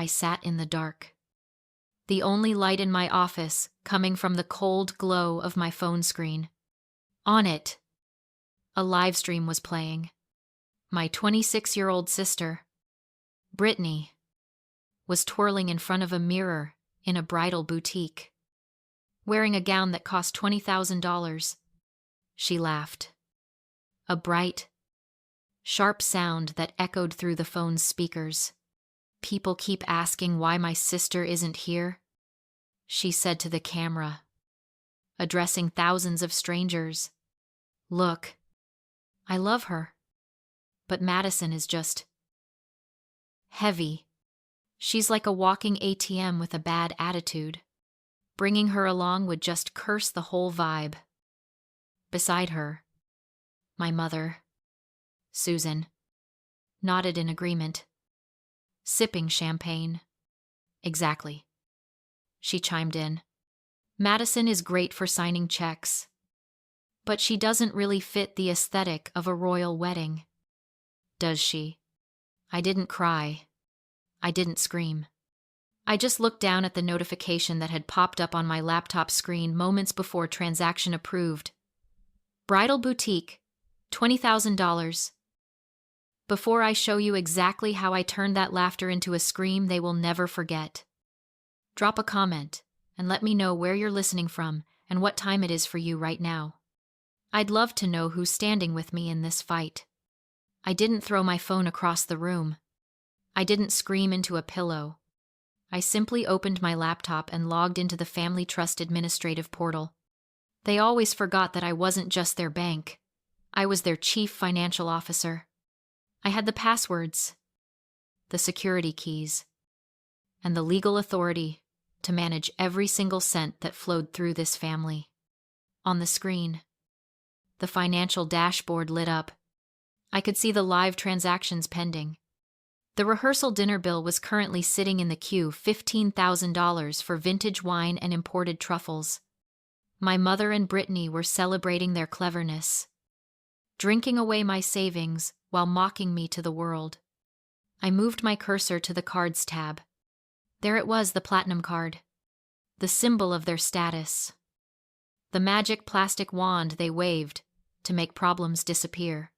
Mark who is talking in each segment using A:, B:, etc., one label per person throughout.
A: I sat in the dark. The only light in my office coming from the cold glow of my phone screen. On it, a live stream was playing. My 26-year-old sister, Brittany, was twirling in front of a mirror in a bridal boutique. Wearing a gown that cost $20,000, she laughed. A bright, sharp sound that echoed through the phone's speakers. "People keep asking why my sister isn't here," she said to the camera, addressing thousands of strangers. "Look, I love her, but Madison is just heavy. She's like a walking ATM with a bad attitude. Bringing her along would just curse the whole vibe." Beside her, my mother, Susan, nodded in agreement. "Sipping champagne." "Exactly," she chimed in. "Madison is great for signing checks, but she doesn't really fit the aesthetic of a royal wedding." "Does she?" I didn't cry. I didn't scream. I just looked down at the notification that had popped up on my laptop screen moments before transaction approved. Bridal boutique, $20,000. Before I show you exactly how I turned that laughter into a scream they will never forget. Drop a comment and let me know where you're listening from and what time it is for you right now. I'd love to know who's standing with me in this fight. I didn't throw my phone across the room. I didn't scream into a pillow. I simply opened my laptop and logged into the Family Trust Administrative portal. They always forgot that I wasn't just their bank. I was their chief financial officer. I had the passwords, the security keys, and the legal authority to manage every single cent that flowed through this family. On the screen, the financial dashboard lit up. I could see the live transactions pending. The rehearsal dinner bill was currently sitting in the queue, $15,000 for vintage wine and imported truffles. My mother and Brittany were celebrating their cleverness, drinking away my savings while mocking me to the world. I moved my cursor to the cards tab. There it was, the platinum card, the symbol of their status, the magic plastic wand they waved to make problems disappear.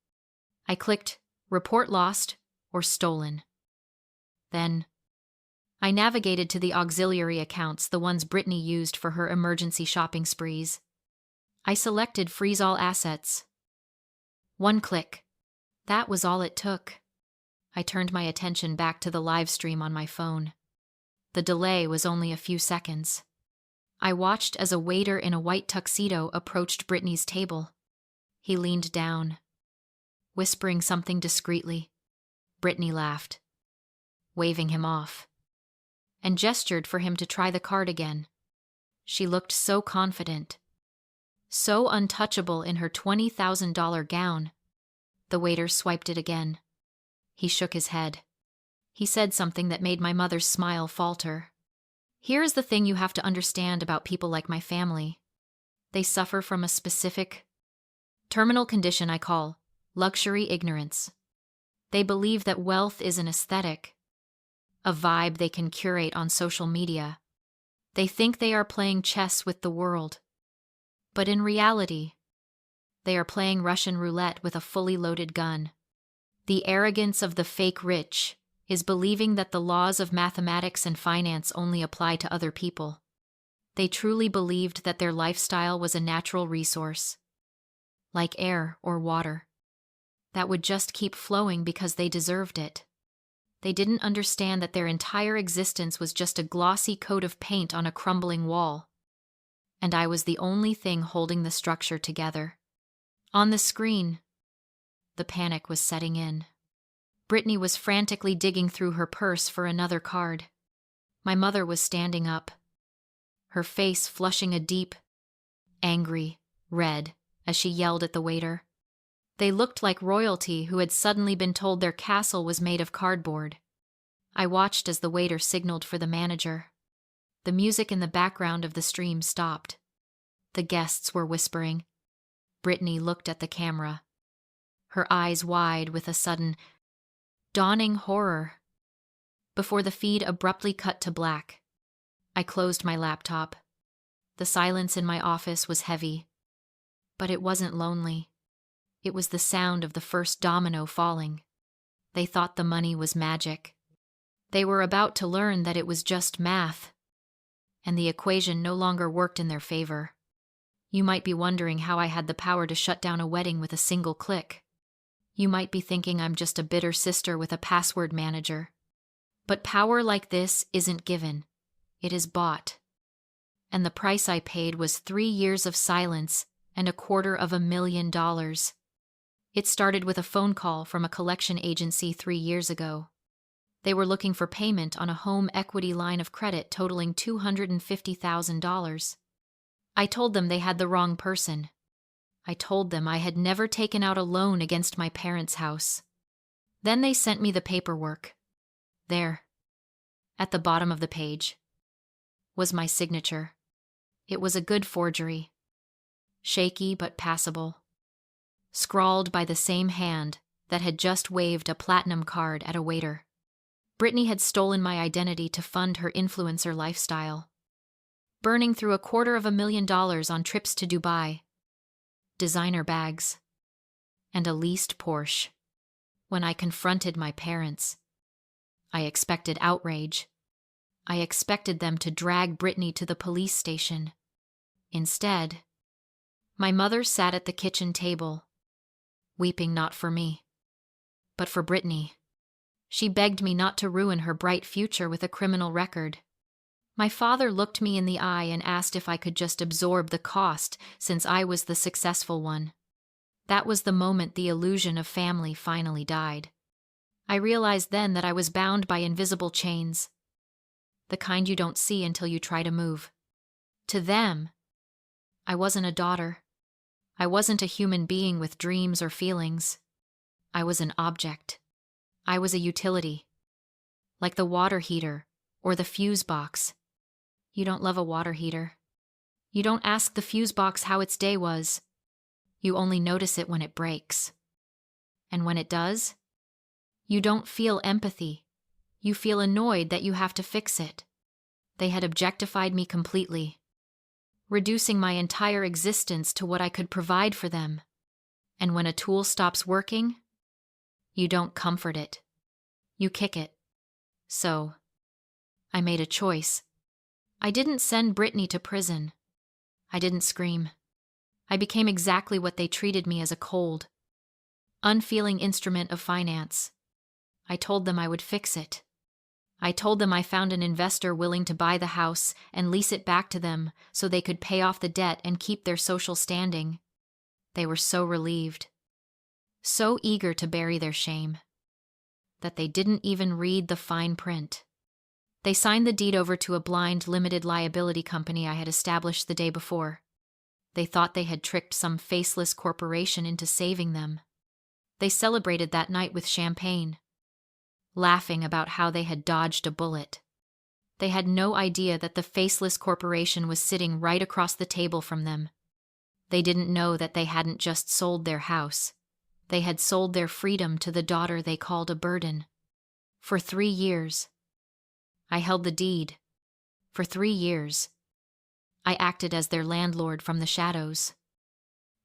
A: I clicked report lost or stolen. Then I navigated to the auxiliary accounts, the ones Brittany used for her emergency shopping sprees. I selected freeze all assets. One click. That was all it took. I turned my attention back to the live stream on my phone. The delay was only a few seconds. I watched as a waiter in a white tuxedo approached Brittany's table. He leaned down, whispering something discreetly. Brittany laughed, waving him off, and gestured for him to try the card again. She looked so confident, so untouchable in her $20,000 gown. The waiter swiped it again. He shook his head. He said something that made my mother's smile falter. "Here is the thing you have to understand about people like my family. They suffer from a specific, terminal condition I call luxury ignorance. They believe that wealth is an aesthetic, a vibe they can curate on social media. They think they are playing chess with the world. But in reality, they are playing Russian roulette with a fully loaded gun. The arrogance of the fake rich is believing that the laws of mathematics and finance only apply to other people. They truly believed that their lifestyle was a natural resource, like air or water, that would just keep flowing because they deserved it. They didn't understand that their entire existence was just a glossy coat of paint on a crumbling wall. And I was the only thing holding the structure together. On the screen, the panic was setting in. Brittany was frantically digging through her purse for another card. My mother was standing up, her face flushing a deep, angry red as she yelled at the waiter. They looked like royalty who had suddenly been told their castle was made of cardboard. I watched as the waiter signaled for the manager. The music in the background of the stream stopped. The guests were whispering. Brittany looked at the camera, her eyes wide with a sudden, dawning horror. before the feed abruptly cut to black. I closed my laptop. The silence in my office was heavy. But it wasn't lonely. It was the sound of the first domino falling. They thought the money was magic. They were about to learn that it was just math, and the equation no longer worked in their favor. You might be wondering how I had the power to shut down a wedding with a single click. You might be thinking I'm just a bitter sister with a password manager. But power like this isn't given. It is bought. And the price I paid was 3 years of silence and $250,000. It started with a phone call from a collection agency 3 years ago. They were looking for payment on a home equity line of credit totaling $250,000. I told them they had the wrong person. I told them I had never taken out a loan against my parents' house. Then they sent me the paperwork. There, at the bottom of the page, was my signature. It was a good forgery. Shaky but passable. Scrawled by the same hand that had just waved a platinum card at a waiter. Brittany had stolen my identity to fund her influencer lifestyle. Burning through $250,000 on trips to Dubai, designer bags, and a leased Porsche. When I confronted my parents, I expected outrage. I expected them to drag Brittany to the police station. Instead, my mother sat at the kitchen table, weeping not for me, but for Brittany. She begged me not to ruin her bright future with a criminal record. My father looked me in the eye and asked if I could just absorb the cost since I was the successful one. That was the moment the illusion of family finally died. I realized then that I was bound by invisible chains, the kind you don't see until you try to move. To them, I wasn't a daughter. I wasn't a human being with dreams or feelings. I was an object. I was a utility, like the water heater or the fuse box. You don't love a water heater. You don't ask the fuse box how its day was. You only notice it when it breaks. And when it does, you don't feel empathy. You feel annoyed that you have to fix it. They had objectified me completely, reducing my entire existence to what I could provide for them. And when a tool stops working, you don't comfort it. You kick it. So, I made a choice. I didn't send Brittany to prison. I didn't scream. I became exactly what they treated me as, a cold, unfeeling instrument of finance. I told them I would fix it. I told them I found an investor willing to buy the house and lease it back to them so they could pay off the debt and keep their social standing. They were so relieved, so eager to bury their shame, that they didn't even read the fine print. They signed the deed over to a blind, limited liability company I had established the day before. They thought they had tricked some faceless corporation into saving them. They celebrated that night with champagne, laughing about how they had dodged a bullet. They had no idea that the faceless corporation was sitting right across the table from them. They didn't know that they hadn't just sold their house. They had sold their freedom to the daughter they called a burden. For 3 years, I held the deed. For 3 years, I acted as their landlord from the shadows,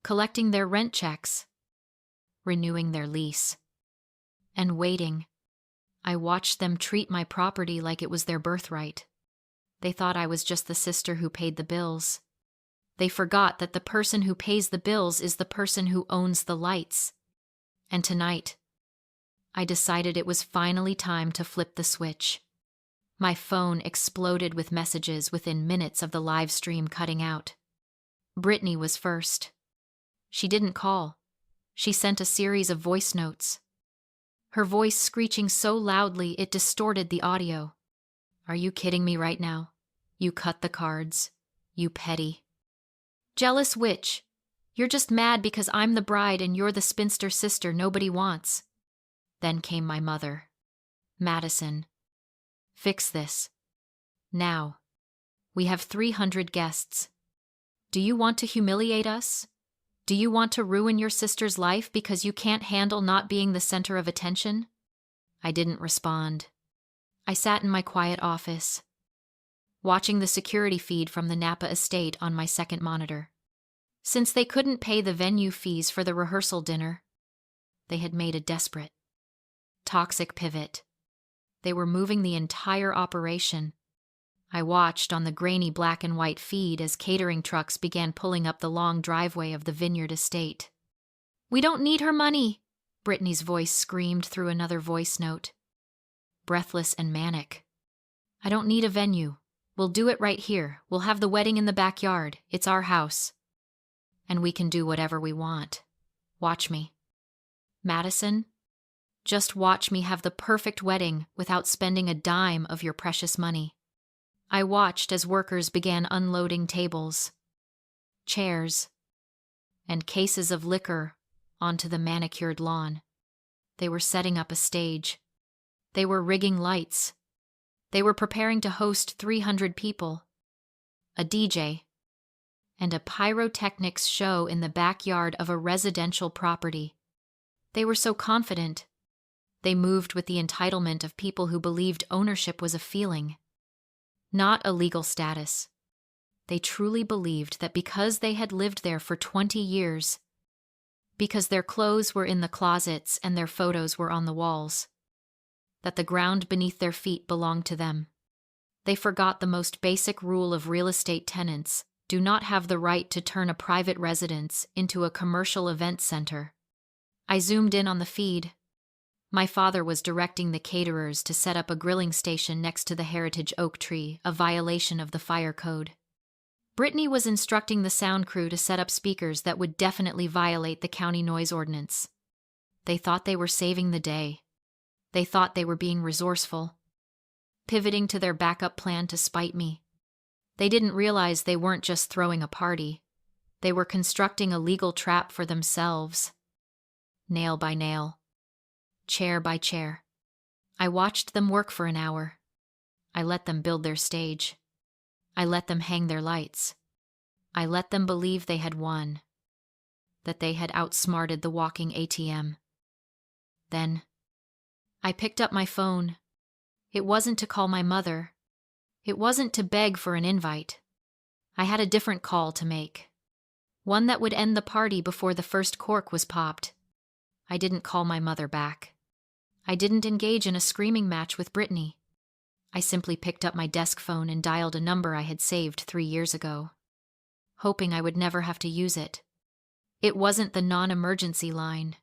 A: collecting their rent checks, renewing their lease, and waiting. I watched them treat my property like it was their birthright. They thought I was just the sister who paid the bills. They forgot that the person who pays the bills is the person who owns the lights. And tonight, I decided it was finally time to flip the switch. My phone exploded with messages within minutes of the live stream cutting out. Brittany was first. She didn't call. She sent a series of voice notes, her voice screeching so loudly it distorted the audio. "Are you kidding me right now? You cut the cards. You petty. Jealous witch. You're just mad because I'm the bride and you're the spinster sister nobody wants." Then came my mother. "Madison, fix this. Now. We have 300 guests. Do you want to humiliate us? Do you want to ruin your sister's life because you can't handle not being the center of attention?" I didn't respond. I sat in my quiet office, watching the security feed from the Napa estate on my second monitor. Since they couldn't pay the venue fees for the rehearsal dinner, they had made a desperate, toxic pivot. They were moving the entire operation. I watched on the grainy black and white feed as catering trucks began pulling up the long driveway of the vineyard estate. "We don't need her money," Brittany's voice screamed through another voice note, breathless and manic. "I don't need a venue. We'll do it right here. We'll have the wedding in the backyard. It's our house. And we can do whatever we want. Watch me. Madison, just watch me have the perfect wedding without spending a dime of your precious money." I watched as workers began unloading tables, chairs, and cases of liquor onto the manicured lawn. They were setting up a stage. They were rigging lights. They were preparing to host 300 people, a DJ, and a pyrotechnics show in the backyard of a residential property. They were so confident. They moved with the entitlement of people who believed ownership was a feeling, not a legal status. They truly believed that because they had lived there for 20 years, because their clothes were in the closets and their photos were on the walls, that the ground beneath their feet belonged to them. They forgot the most basic rule of real estate tenants: do not have the right to turn a private residence into a commercial event center. I zoomed in on the feed. My father was directing the caterers to set up a grilling station next to the heritage oak tree, a violation of the fire code. Brittany was instructing the sound crew to set up speakers that would definitely violate the county noise ordinance. They thought they were saving the day. They thought they were being resourceful, pivoting to their backup plan to spite me. They didn't realize they weren't just throwing a party. They were constructing a legal trap for themselves. Nail by nail, chair by chair. I watched them work for an hour. I let them build their stage. I let them hang their lights. I let them believe they had won, that they had outsmarted the walking ATM. Then, I picked up my phone. It wasn't to call my mother. It wasn't to beg for an invite. I had a different call to make, one that would end the party before the first cork was popped. I didn't call my mother back. I didn't engage in a screaming match with Brittany. I simply picked up my desk phone and dialed a number I had saved 3 years ago, hoping I would never have to use it. It wasn't the non-emergency line.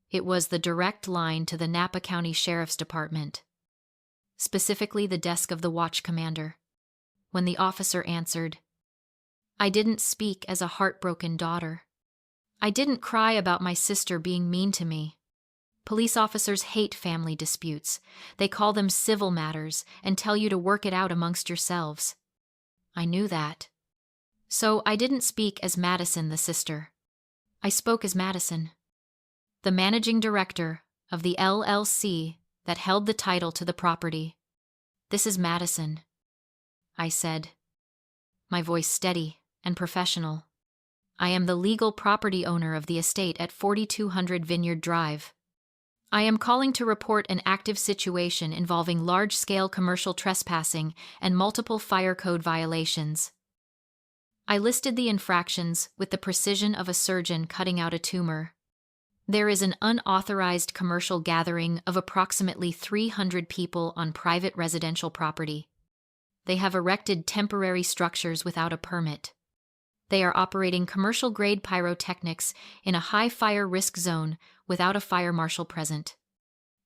A: It was the direct line to the Napa County Sheriff's Department, specifically the desk of the watch commander. When the officer answered, I didn't speak as a heartbroken daughter. I didn't cry about my sister being mean to me. Police officers hate family disputes. They call them civil matters and tell you to work it out amongst yourselves. I knew that. So I didn't speak as Madison, the sister. I spoke as Madison, the managing director of the LLC that held the title to the property. This is Madison, I said, my voice steady and professional. I am the legal property owner of the estate at 4200 Vineyard Drive. I am calling to report an active situation involving large-scale commercial trespassing and multiple fire code violations. I listed the infractions with the precision of a surgeon cutting out a tumor. There is an unauthorized commercial gathering of approximately 300 people on private residential property. They have erected temporary structures without a permit. They are operating commercial-grade pyrotechnics in a high fire risk zone without a fire marshal present.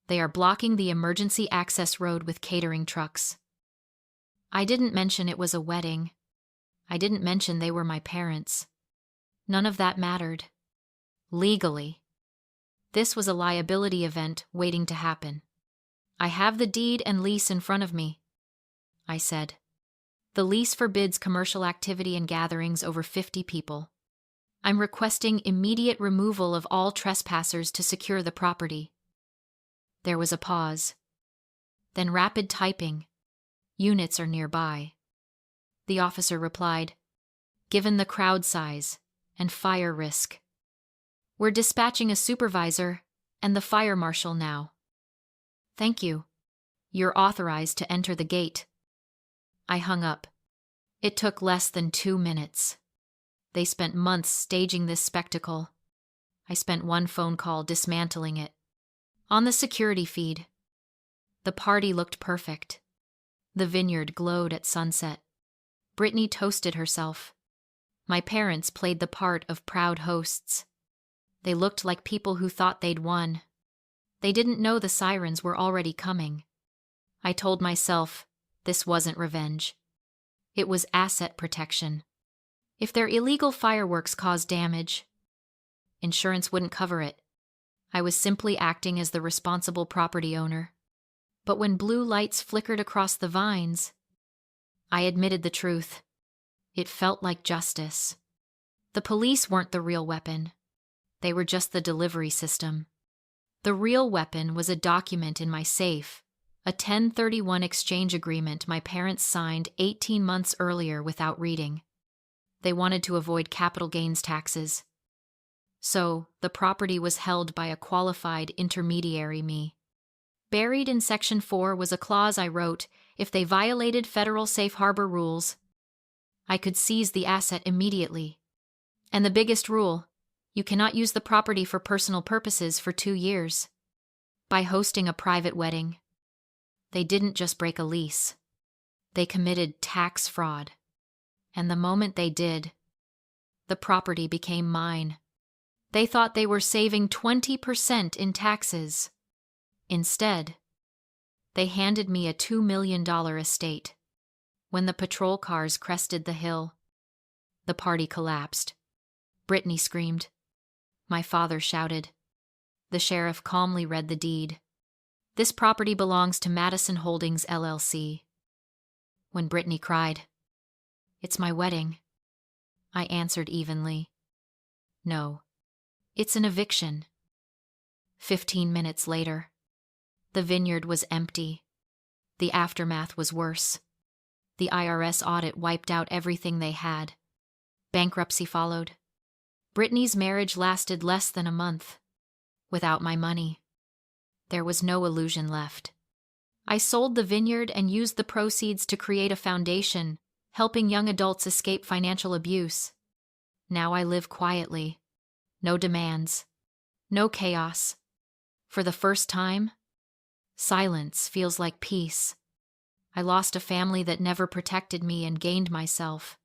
A: They are blocking the emergency access road with catering trucks. I didn't mention it was a wedding. I didn't mention they were my parents. None of that mattered. Legally, this was a liability event waiting to happen. I have the deed and lease in front of me, I said. The lease forbids commercial activity and gatherings over 50 people. I'm requesting immediate removal of all trespassers to secure the property. There was a pause. Then rapid typing. Units are nearby. The officer replied, given the crowd size and fire risk, we're dispatching a supervisor and the fire marshal now. Thank you, You're authorized to enter the gate. I hung up. It took less than 2 minutes. They spent months staging this spectacle. I spent one phone call dismantling it. On the security feed, the party looked perfect. The vineyard glowed at sunset. Brittany toasted herself. My parents played the part of proud hosts. They looked like people who thought they'd won. They didn't know the sirens were already coming. I told myself this wasn't revenge. It was asset protection. If their illegal fireworks caused damage, insurance wouldn't cover it. I was simply acting as the responsible property owner. But when blue lights flickered across the vines, I admitted the truth. It felt like justice. The police weren't the real weapon. They were just the delivery system. The real weapon was a document in my safe, a 1031 exchange agreement my parents signed 18 months earlier without reading. They wanted to avoid capital gains taxes. So, the property was held by a qualified intermediary, me. Buried in Section 4 was a clause I wrote: if they violated federal safe harbor rules, I could seize the asset immediately. And the biggest rule: you cannot use the property for personal purposes for 2 years. By hosting a private wedding, they didn't just break a lease. They committed tax fraud. And the moment they did, the property became mine. They thought they were saving 20% in taxes. Instead, they handed me a $2 million estate. When the patrol cars crested the hill, the party collapsed. Brittany screamed. My father shouted. The sheriff calmly read the deed. This property belongs to Madison Holdings, LLC. When Brittany cried, "It's my wedding," I answered evenly, "No, it's an eviction." 15 minutes later, the vineyard was empty. The aftermath was worse. The IRS audit wiped out everything they had. Bankruptcy followed. Brittany's marriage lasted less than a month. Without my money, there was no illusion left. I sold the vineyard and used the proceeds to create a foundation, helping young adults escape financial abuse. Now I live quietly. No demands. No chaos. For the first time, silence feels like peace. I lost a family that never protected me and gained myself.